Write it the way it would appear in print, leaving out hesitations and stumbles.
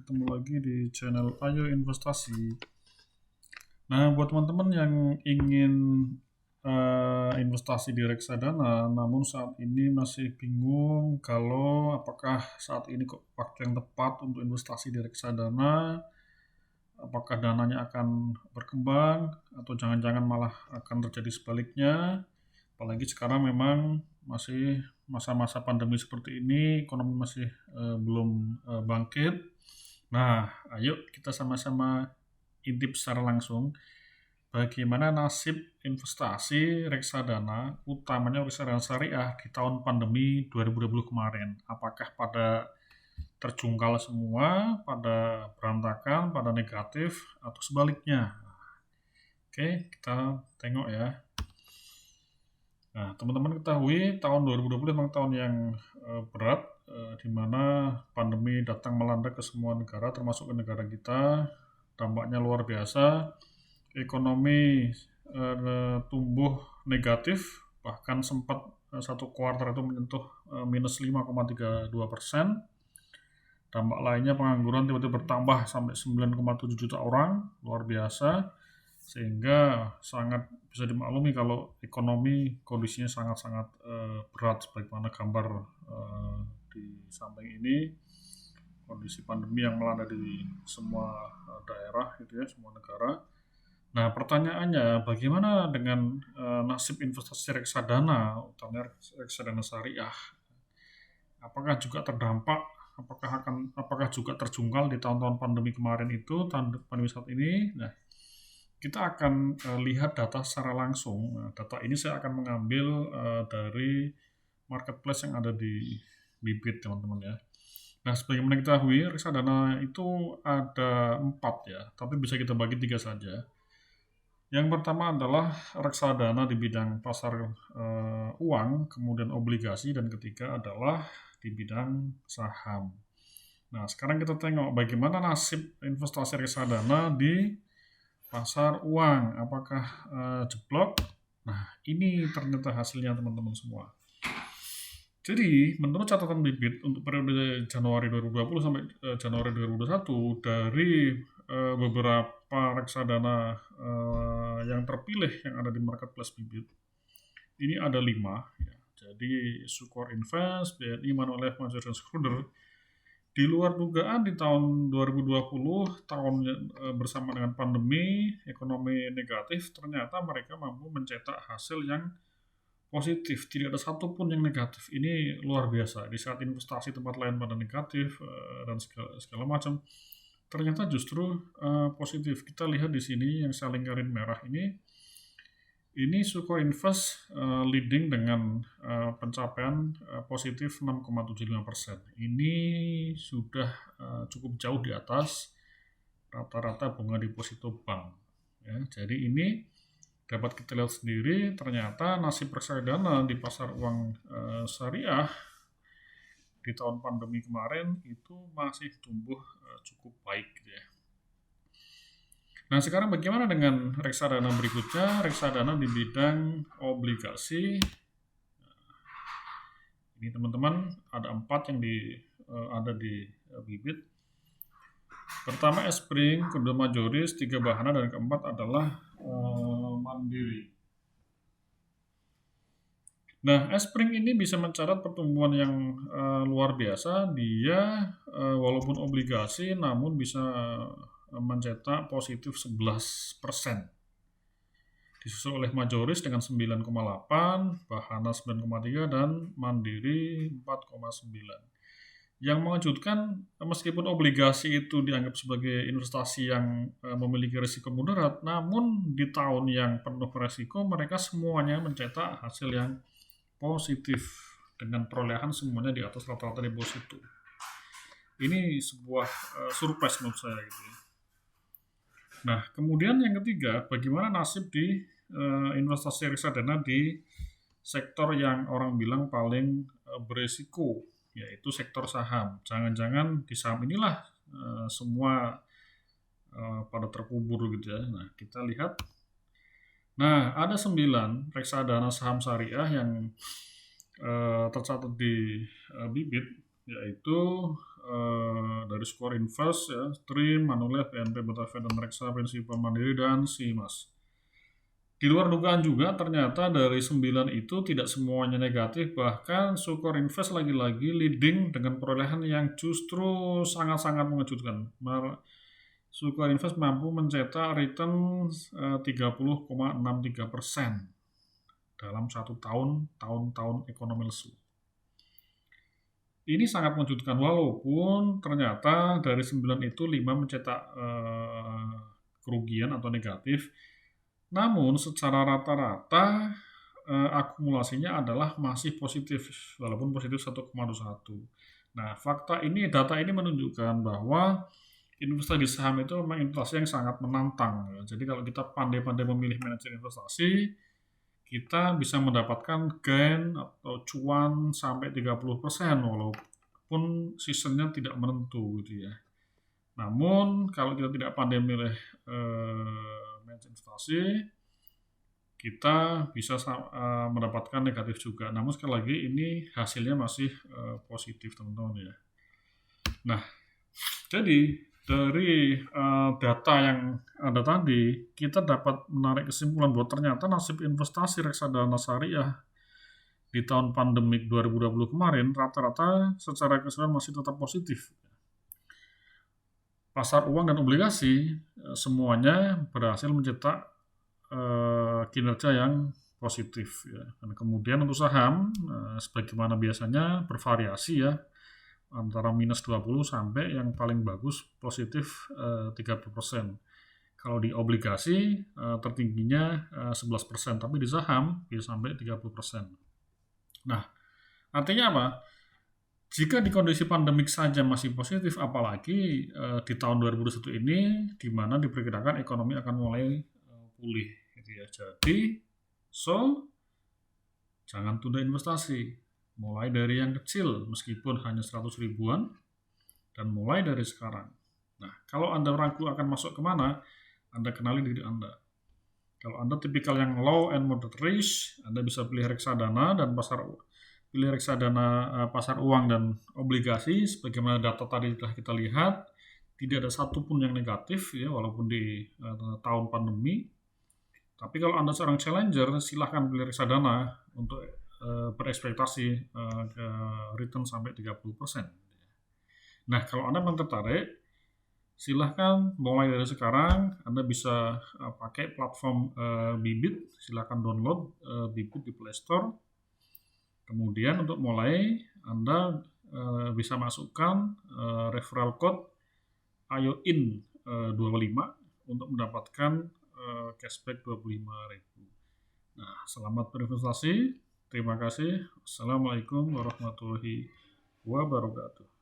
ketemu lagi di channel Ayo Investasi. Nah, buat teman-teman yang ingin investasi di reksadana, namun saat ini masih bingung kalau apakah saat ini kok waktu yang tepat untuk investasi di reksadana, apakah dananya akan berkembang atau jangan-jangan malah akan terjadi sebaliknya. Apalagi sekarang memang masih masa-masa pandemi seperti ini, ekonomi masih belum bangkit. Nah, ayo kita sama-sama intip secara langsung bagaimana nasib investasi reksadana, utamanya reksadana syariah di tahun pandemi 2020 kemarin. Apakah pada terjungkal semua, pada berantakan, pada negatif, atau sebaliknya? Oke, kita tengok ya. Nah, teman-teman ketahui tahun 2020 memang tahun yang berat, di mana pandemi datang melanda ke semua negara, termasuk ke negara kita. Dampaknya luar biasa. Ekonomi tumbuh negatif, bahkan sempat satu kuartal itu menyentuh minus 5,32%. Dampak lainnya pengangguran tiba-tiba bertambah sampai 9,7 juta orang, luar biasa. Sehingga sangat bisa dimaklumi kalau ekonomi kondisinya sangat-sangat berat, sebagaimana gambar di samping ini, kondisi pandemi yang melanda di semua daerah gitu ya, semua negara. Nah, pertanyaannya bagaimana dengan nasib investasi reksadana, utamanya reksadana syariah? Apakah juga terdampak? Apakah juga terjungkal di tahun-tahun pandemi kemarin itu, tahun pandemi saat ini? Nah, kita akan lihat data secara langsung. Nah, data ini saya akan mengambil dari marketplace yang ada di Bibit, teman-teman ya. Nah, sebagaimana kita ketahui, reksadana itu ada 4 ya, tapi bisa kita bagi 3 saja. Yang pertama adalah reksadana di bidang pasar uang, kemudian obligasi, dan ketiga adalah di bidang saham. Nah, sekarang kita tengok bagaimana nasib investasi reksadana di pasar uang. Apakah jeblok? Nah, ini ternyata hasilnya teman-teman semua. Jadi, menurut catatan Bibit untuk periode Januari 2020 sampai Januari 2021, dari beberapa reksadana yang terpilih yang ada di marketplace Bibit, ini ada 5. Ya. Jadi, Sukor Invest, BNI, Manulife, Mandiri, dan Schroeder. Di luar dugaan di tahun 2020, tahun bersama dengan pandemi, ekonomi negatif, ternyata mereka mampu mencetak hasil yang positif. Tidak ada satupun yang negatif. Ini luar biasa. Di saat investasi tempat lain pada negatif dan segala macam, ternyata justru positif. Kita lihat di sini yang saya lingkarin merah ini Sukor Invest leading dengan pencapaian positif 6,75%. Ini sudah cukup jauh di atas rata-rata bunga deposito bank. Ya, jadi ini dapat kita lihat sendiri, ternyata nasib reksadana di pasar uang syariah di tahun pandemi kemarin itu masih tumbuh cukup baik gitu ya. Nah, sekarang bagaimana dengan reksadana berikutnya? Reksadana di bidang obligasi. Ini teman-teman ada 4 yang ada di Bibit. Pertama Espring, kedua Majoris, 3 Bahana, dan keempat adalah Mandiri. Nah, Espring ini bisa mencatat pertumbuhan yang luar biasa. Dia walaupun obligasi namun bisa mencetak positif 11%. Disusul oleh Majoris dengan 9,8, Bahana 9,3, dan Mandiri 4,9. Yang mengejutkan, meskipun obligasi itu dianggap sebagai investasi yang memiliki risiko moderat, namun di tahun yang penuh risiko mereka semuanya mencetak hasil yang positif dengan perolehan semuanya di atas rata-rata deposito. Ini sebuah surprise menurut saya gitu ya. Nah, kemudian yang ketiga, bagaimana nasib di investasi reksadana di sektor yang orang bilang paling beresiko, yaitu sektor saham. Jangan-jangan di saham inilah semua pada terkubur gitu ya. Nah, kita lihat. Nah, ada 9 reksadana saham syariah yang tercatat di Bibit, yaitu dari Skor Invest ya, TRIM, Manulife, BNP, Batavia, dan Reksa, Prinsipal Mandiri, dan Simas. Di luar dugaan juga ternyata dari 9 itu tidak semuanya negatif, bahkan Sukor Invest lagi-lagi leading dengan perolehan yang justru sangat-sangat mengejutkan. Sukor Invest mampu mencetak return 30,63% dalam 1 tahun, tahun-tahun ekonomi lesu. Ini sangat mengejutkan walaupun ternyata dari 9 itu 5 mencetak kerugian atau negatif. Namun secara rata-rata akumulasinya adalah masih positif walaupun positif 1,21. Nah, data ini menunjukkan bahwa investasi di saham itu memang investasi yang sangat menantang. Jadi kalau kita pandai-pandai memilih manajer investasi, kita bisa mendapatkan gain atau cuan sampai 30% walaupun seasonnya tidak menentu gitu ya. Namun kalau kita tidak pandai memilih manajer investasi, kita bisa mendapatkan negatif juga. Namun sekali lagi ini hasilnya masih positif teman-teman ya. Nah, jadi dari data yang ada tadi, kita dapat menarik kesimpulan bahwa ternyata nasib investasi reksadana syariah di tahun pandemik 2020 kemarin rata-rata secara keseluruhan masih tetap positif. Pasar uang dan obligasi semuanya berhasil mencetak kinerja yang positif ya. Dan kemudian untuk saham sebagaimana biasanya bervariasi ya antara minus 20 sampai yang paling bagus positif 30%. Kalau di obligasi tertingginya 11%, tapi di saham bisa sampai 30%. Nah, artinya apa? Jika di kondisi pandemik saja masih positif, apalagi di tahun 2021 ini, di mana diperkirakan ekonomi akan mulai pulih. Gitu ya. Jadi, jangan tunda investasi. Mulai dari yang kecil, meskipun hanya 100 ribuan, dan mulai dari sekarang. Nah, kalau Anda ragu akan masuk kemana, Anda kenali diri Anda. Kalau Anda tipikal yang low and moderate risk, Anda bisa pilih reksadana dan pasar uang dan obligasi. Sebagaimana data tadi telah kita lihat, tidak ada satupun yang negatif ya, walaupun di tahun pandemi. Tapi kalau Anda seorang challenger, silahkan pilih reksadana untuk berekspektasi return sampai 30%. Nah, kalau Anda memang tertarik, silahkan mulai dari sekarang. Anda bisa pakai platform Bibit, silahkan download Bibit di Play Store. Kemudian untuk mulai, Anda bisa masukkan referral code AYOIN25 untuk mendapatkan cashback 25.000. Nah, selamat berinvestasi. Terima kasih. Assalamualaikum warahmatullahi wabarakatuh.